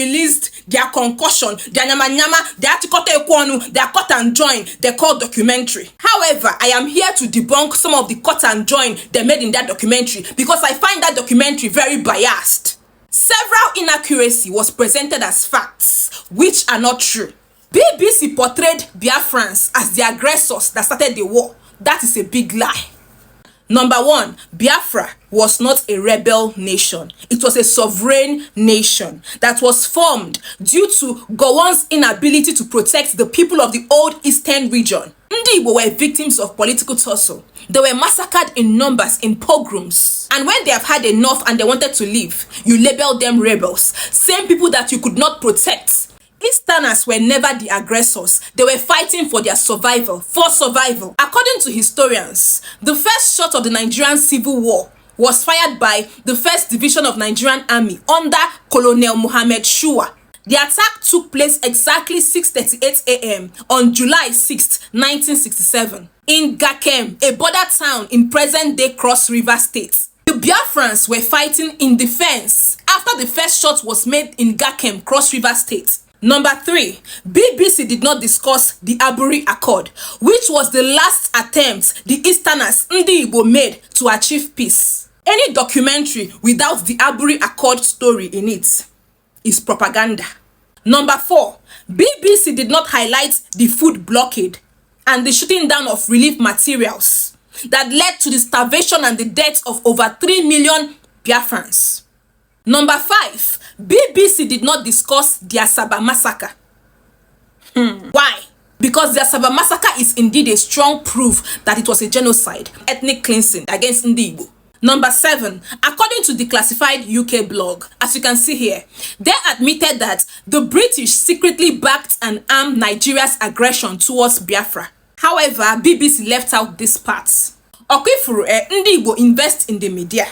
released their concussion, their nyama, their tikote ekwonu, their cut and join they call documentary. However, I am here to debunk some of the cut and join they made in that documentary because I find that documentary very biased. Several inaccuracy was presented as facts, which are not true. BBC portrayed Biafrans as the aggressors that started the war. That is a big lie. Number 1, Biafra was not a rebel nation. It was a sovereign nation that was formed due to Gowon's inability to protect the people of the old eastern region. Ndi Igbo were victims of political tussle. They were massacred in numbers in pogroms. And when they have had enough and they wanted to leave, you label them rebels. Same people that you could not protect. Easterners were never the aggressors. They were fighting for their survival, for survival. According to historians, the first shot of the Nigerian Civil War was fired by the 1st Division of Nigerian Army under Colonel Mohammed Shua. The attack took place exactly 6:38 a.m. on July 6, 1967 in Gakem, a border town in present-day Cross River State. The Biafrans were fighting in defense after the first shot was made in Gakem, Cross River State. Number 3, BBC did not discuss the Aburi Accord, which was the last attempt the Easterners Ndi Igbo made to achieve peace. Any documentary without the Aburi Accord story in it is propaganda. Number 4, BBC did not highlight the food blockade and the shooting down of relief materials that led to the starvation and the death of over 3 million Biafrans. Number 5, BBC did not discuss the Asaba massacre. Why? Because the Asaba massacre is indeed a strong proof that it was a genocide, ethnic cleansing against Ndi Igbo. Number 7, according to the classified UK blog, as you can see here, they admitted that the British secretly backed and armed Nigeria's aggression towards Biafra. However, BBC left out this part. Okwifuru Ndi Igbo invest in the media.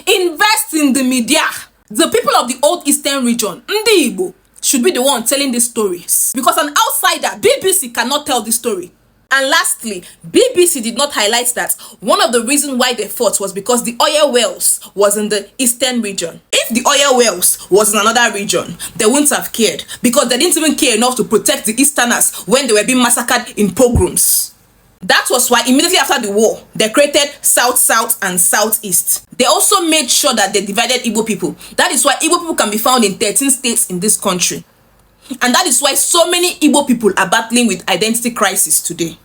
Invest in the media. The people of the old eastern region, Ndi Igbo, should be the one telling these stories. Because an outsider, BBC cannot tell this story. And lastly, BBC did not highlight that one of the reasons why they fought was because the oil wells was in the eastern region. If the oil wells was in another region, they wouldn't have cared because they didn't even care enough to protect the Easterners when they were being massacred in pogroms. That was why immediately after the war, they created South-South and Southeast. They also made sure that they divided Igbo people. That is why Igbo people can be found in 13 states in this country. And that is why so many Igbo people are battling with identity crisis today.